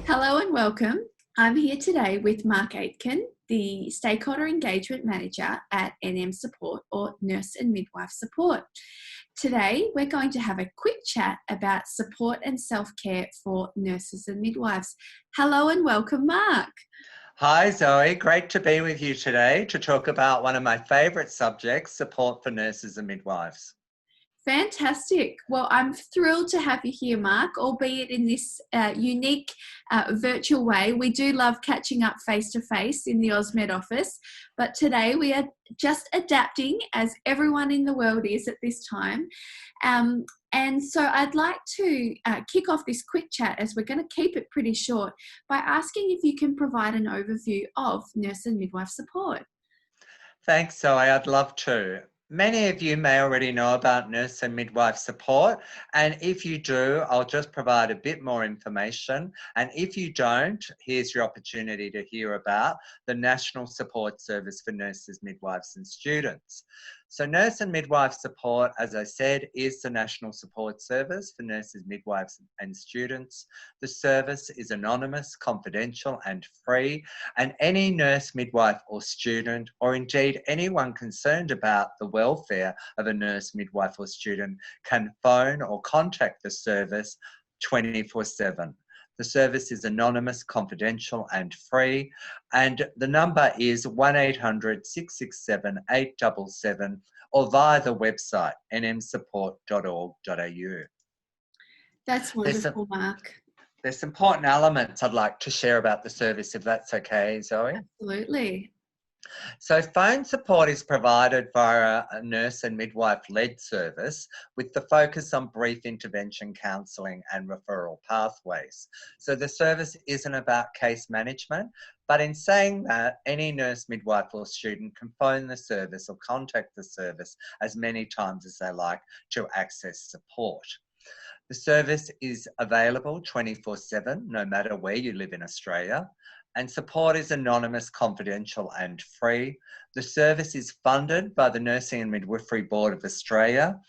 Hello and welcome. I'm here today with Mark Aitken, the Stakeholder Engagement Manager at NM Support, or Nurse and Midwife Support. Today, we're going to have a quick chat about support and self-care for nurses and midwives. Hello and welcome, Mark. Hi Zoe, great to be with you today to talk about one of my favourite subjects, support for nurses and midwives. Fantastic. Well, I'm thrilled to have you here, Mark, albeit in this unique virtual way. We do love catching up face to face in the Ausmed office, but today we are just adapting as everyone in the world is at this time. And so I'd like to kick off this quick chat, as we're going to keep it pretty short, by asking if you can provide an overview of nurse and midwife support. Thanks Zoe, I'd love to. Many of you may already know about nurse and midwife support, and if you do, I'll just provide a bit more information. And if you don't, here's your opportunity to hear about the National Support Service for Nurses, Midwives and Students. So Nurse and Midwife Support, as I said, is the National Support Service for Nurses, Midwives and Students. The service is anonymous, confidential and free, and any nurse, midwife or student, or indeed anyone concerned about the welfare of a nurse, midwife or student, can phone or contact the service 24/7. The service is anonymous, confidential and free, and the number is 1800 667 877 or via the website nmsupport.org.au. That's wonderful, Mark. There's some important elements I'd like to share about the service, if that's okay, Zoe. Absolutely. So phone support is provided via a nurse and midwife-led service with the focus on brief intervention counselling and referral pathways. So the service isn't about case management, but in saying that, any nurse, midwife or student can phone the service or contact the service as many times as they like to access support. The service is available 24/7, no matter where you live in Australia, and support is anonymous, confidential and free. The service is funded by the Nursing and Midwifery Board of Australia,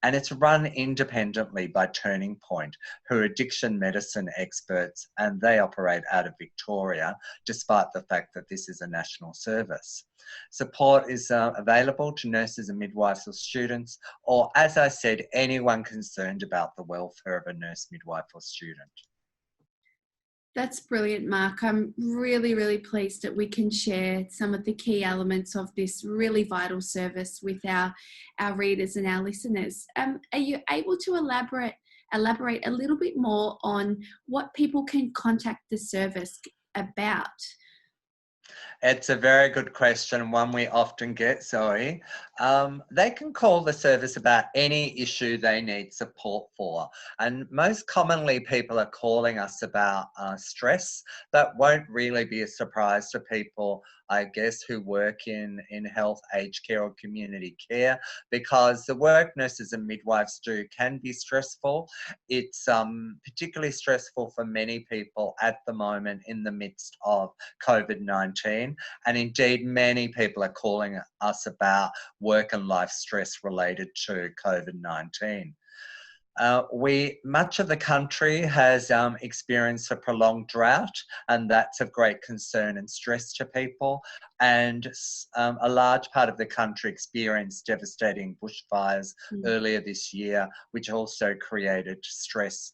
and it's run independently by Turning Point, who are addiction medicine experts, and they operate out of Victoria, despite the fact that this is a national service. Support is available to nurses and midwives or students, or, as I said, anyone concerned about the welfare of a nurse, midwife or student. That's brilliant, Mark. I'm really, really pleased that we can share some of the key elements of this really vital service with our readers and our listeners. Are you able to elaborate a little bit more on what people can contact the service about? It's a very good question, one we often get, Zoe. They can call the service about any issue they need support for. And most commonly, people are calling us about stress. That won't really be a surprise to people, I guess, who work in health, aged care or community care, because the work nurses and midwives do can be stressful. It's particularly stressful for many people at the moment in the midst of COVID-19. And indeed, many people are calling us about work and life stress related to COVID-19. Much of the country has experienced a prolonged drought, and that's of great concern and stress to people. And a large part of the country experienced devastating bushfires earlier this year, which also created stress,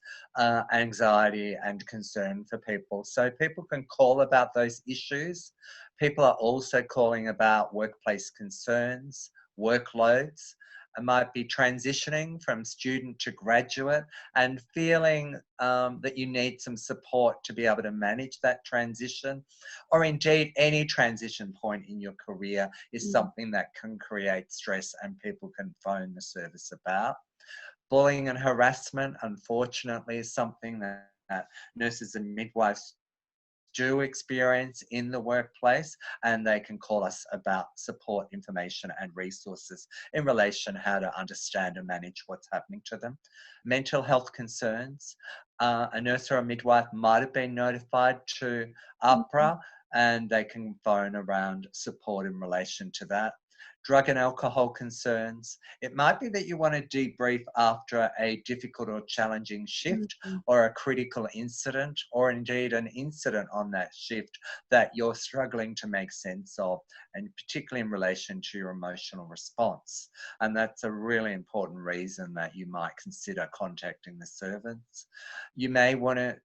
anxiety and concern for people. So people can call about those issues. People are also calling about workplace concerns, workloads. Might be transitioning from student to graduate and feeling that you need some support to be able to manage that transition, or indeed any transition point in your career is something that can create stress and people can phone the service about. Bullying and harassment, unfortunately, is something that nurses and midwives do experience in the workplace, and they can call us about support information and resources in relation how to understand and manage what's happening to them. Mental health concerns. A nurse or a midwife might have been notified to APRA, and they can phone around support in relation to that. drug and alcohol concerns. It might be that you want to debrief after a difficult or challenging shift Mm. or a critical incident, or indeed an incident on that shift that you're struggling to make sense of, and particularly in relation to your emotional response. And that's a really important reason that you might consider contacting the service. You may want to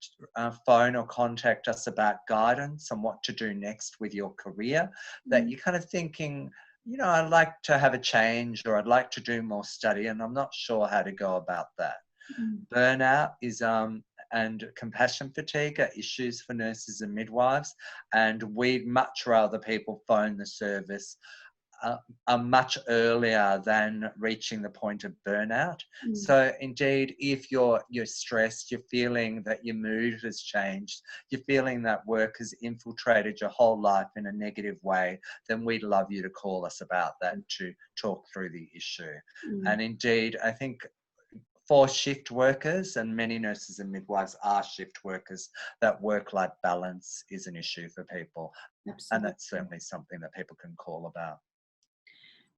phone or contact us about guidance on what to do next with your career, that you're kind of thinking, I'd like to have a change, or I'd like to do more study and I'm not sure how to go about that. Mm. Burnout is and compassion fatigue are issues for nurses and midwives, and we'd much rather people phone the service much earlier than reaching the point of burnout. Mm. So indeed, if you're stressed, you're feeling that your mood has changed, you're feeling that work has infiltrated your whole life in a negative way, then we'd love you to call us about that, to talk through the issue. Mm. And indeed, I think for shift workers, and many nurses and midwives are shift workers, that work-life balance is an issue for people. Absolutely. And that's certainly something that people can call about.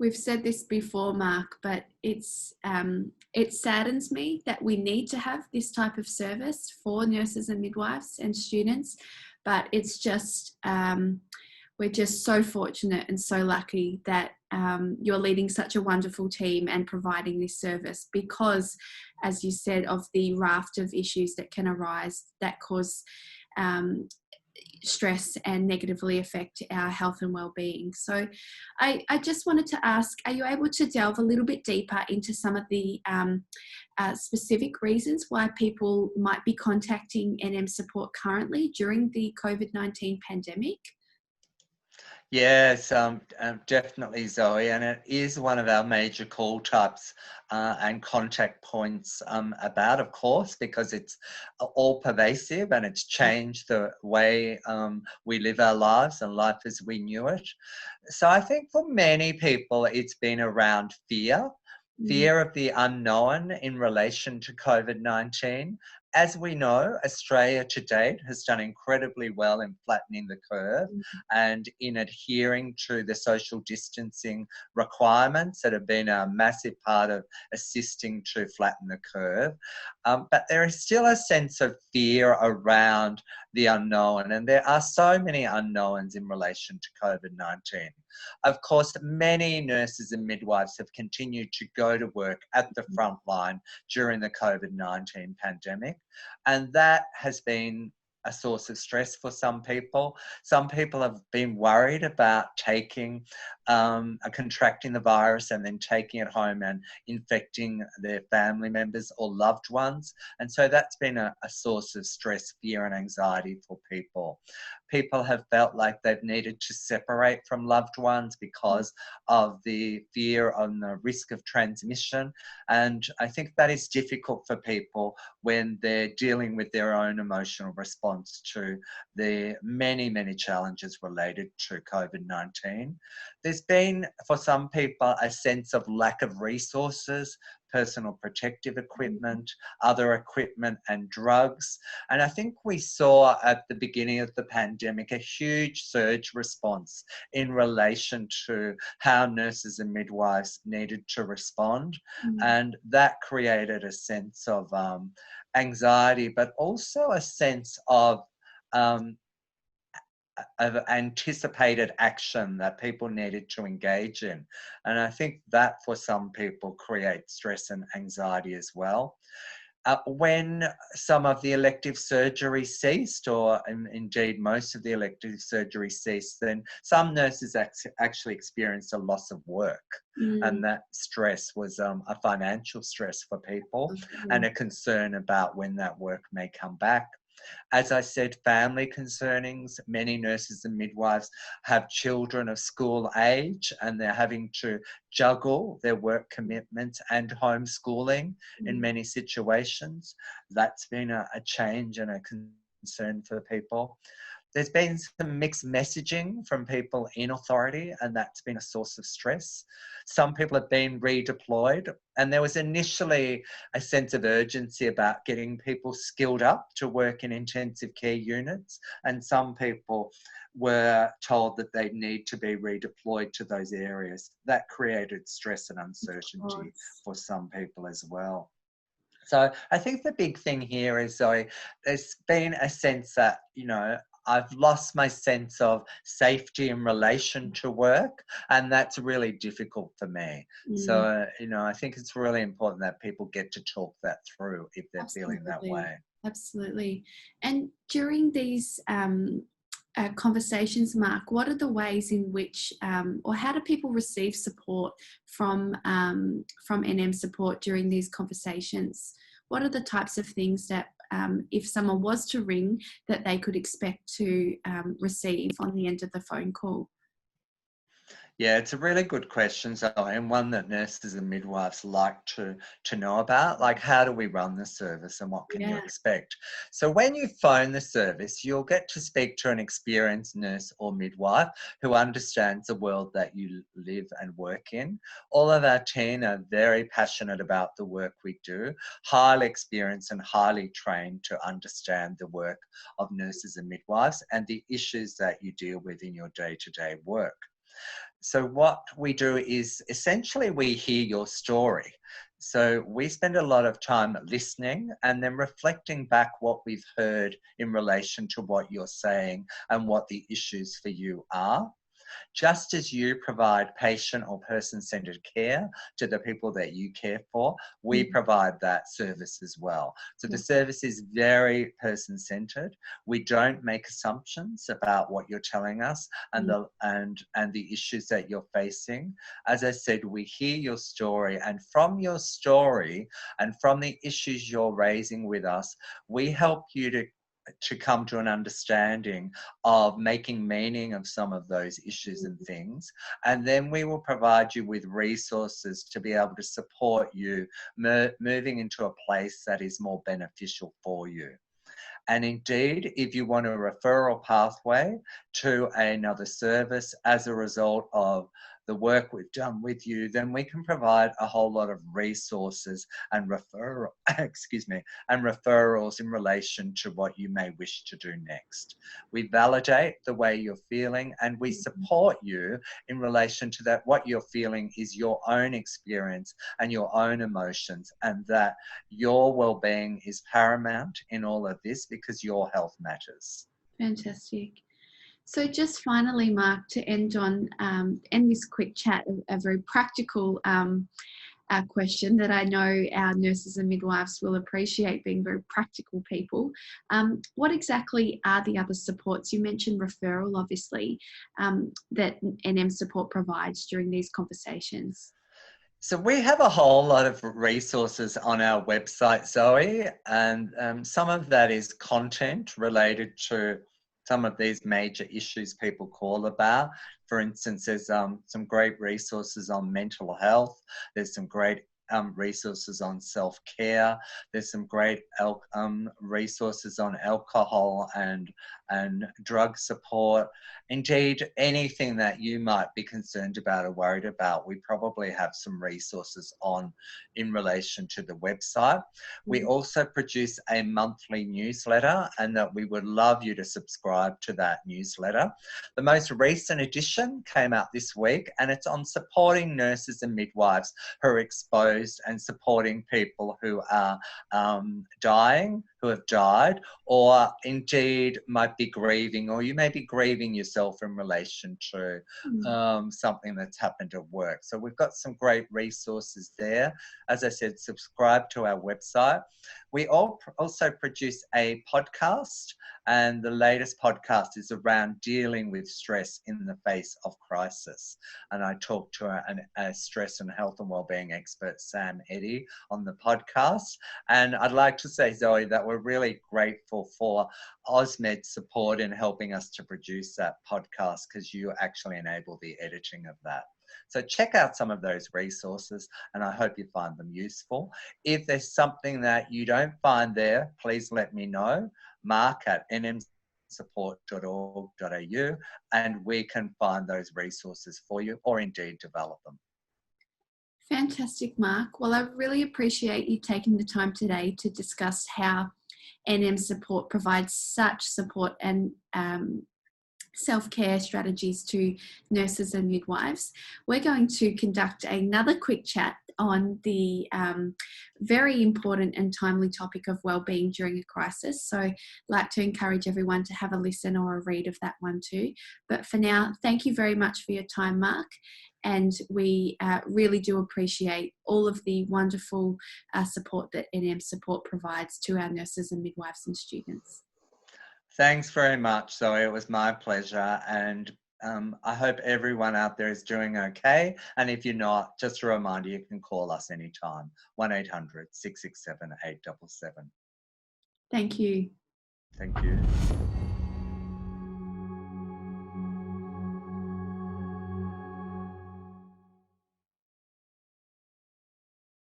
We've said this before, Mark, but it saddens me that we need to have this type of service for nurses and midwives and students, but it's just we're just so fortunate and so lucky that you're leading such a wonderful team and providing this service, because, as you said, of the raft of issues that can arise that cause stress and negatively affect our health and well-being. So I just wanted to ask, are you able to delve a little bit deeper into some of the specific reasons why people might be contacting NM support currently during the COVID-19 pandemic? Yes, definitely, Zoe, and it is one of our major call types and contact points about, of course, because it's all pervasive and it's changed the way we live our lives and life as we knew it. So I think for many people, it's been around fear of the unknown in relation to COVID-19. As we know, Australia to date has done incredibly well in flattening the curve and in adhering to the social distancing requirements that have been a massive part of assisting to flatten the curve. But there is still a sense of fear around the unknown, and there are so many unknowns in relation to COVID-19. Of course, many nurses and midwives have continued to go to work at the front line during the COVID-19 pandemic, and that has been a source of stress for some people. Some people have been worried about contracting the virus and then taking it home and infecting their family members or loved ones. And so that's been a source of stress, fear and anxiety for people. People have felt like they've needed to separate from loved ones because of the fear and the risk of transmission. And I think that is difficult for people when they're dealing with their own emotional response to the many, many challenges related to COVID-19. There's been, for some people, a sense of lack of resources, personal protective equipment, other equipment and drugs. And I think we saw at the beginning of the pandemic a huge surge response in relation to how nurses and midwives needed to respond. And that created a sense of anxiety, but also a sense of anticipated action that people needed to engage in. And I think that for some people creates stress and anxiety as well. When some of the elective surgery ceased, or indeed most of the elective surgery ceased, then some nurses actually experienced a loss of work. And that stress was a financial stress for people and a concern about when that work may come back. As I said, family concernings. Many nurses and midwives have children of school age and they're having to juggle their work commitments and homeschooling in many situations. That's been a change and a concern for people. There's been some mixed messaging from people in authority, and that's been a source of stress. Some people have been redeployed, and there was initially a sense of urgency about getting people skilled up to work in intensive care units, and some people were told that they need to be redeployed to those areas. That created stress and uncertainty for some people as well. So I think the big thing here is, Zoe, there's been a sense that, I've lost my sense of safety in relation to work, and that's really difficult for me. So, I think it's really important that people get to talk that through if they're feeling that way. Absolutely. And during these conversations, Mark, what are the ways in which, or how do people receive support from NM support during these conversations? What are the types of things that, if someone was to ring, that they could expect to receive on the end of the phone call? Yeah, it's a really good question, Zoe, and one that nurses and midwives like to know about. Like, how do we run the service and what can you expect? So when you phone the service, you'll get to speak to an experienced nurse or midwife who understands the world that you live and work in. All of our team are very passionate about the work we do, highly experienced and highly trained to understand the work of nurses and midwives and the issues that you deal with in your day-to-day work. So what we do is essentially we hear your story. So we spend a lot of time listening and then reflecting back what we've heard in relation to what you're saying and what the issues for you are. Just as you provide patient or person-centered care to the people that you care for, we provide that service as well. So the service is very person-centered. We don't make assumptions about what you're telling us and the issues that you're facing. As I said, we hear your story, and from your story and from the issues you're raising with us, we help you to come to an understanding of making meaning of some of those issues and things. And then we will provide you with resources to be able to support you moving into a place that is more beneficial for you. And indeed, if you want a referral pathway to another service as a result of the work we've done with you, then we can provide a whole lot of resources and referrals in relation to what you may wish to do next. We validate the way you're feeling and we support you in relation to that. What you're feeling is your own experience and your own emotions, and that your well-being is paramount in all of this because your health matters. Fantastic. So just finally, Mark, to end this quick chat, a very practical question that I know our nurses and midwives will appreciate, being very practical people. What exactly are the other supports? You mentioned referral, obviously, that NM support provides during these conversations. So we have a whole lot of resources on our website, Zoe, and some of that is content related to some of these major issues people call about. For instance, there's some great resources on mental health. There's some great resources on self-care. There's some great resources on alcohol and drug support. Indeed, anything that you might be concerned about or worried about, we probably have some resources on in relation to the website. We also produce a monthly newsletter, and that we would love you to subscribe to that newsletter. The most recent edition came out this week, and it's on supporting nurses and midwives who are exposed and supporting people who are dying, who have died, or indeed might be grieving, or you may be grieving yourself in relation to something that's happened at work. So we've got some great resources there. As I said, subscribe to our website. We also produce a podcast, and the latest podcast is around dealing with stress in the face of crisis. And I talked to a stress and health and wellbeing expert, Sam Eddy, on the podcast. And I'd like to say, Zoe, that we're really grateful for Ausmed support in helping us to produce that podcast, because you actually enable the editing of that. So check out some of those resources, and I hope you find them useful. If there's something that you don't find there, please let me know. Mark at NM nmsupport.org.au, and we can find those resources for you, or indeed develop them. Fantastic, Mark. Well, I really appreciate you taking the time today to discuss how NM Support provides such support and self-care strategies to nurses and midwives. We're going to conduct another quick chat on the very important and timely topic of wellbeing during a crisis. So I'd like to encourage everyone to have a listen or a read of that one too. But for now, thank you very much for your time, Mark. And we really do appreciate all of the wonderful support that NM Support provides to our nurses and midwives and students. Thanks very much, Zoe. It was my pleasure. And I hope everyone out there is doing okay. And if you're not, just a reminder, you can call us anytime, 1-800-667-877. Thank you. Thank you.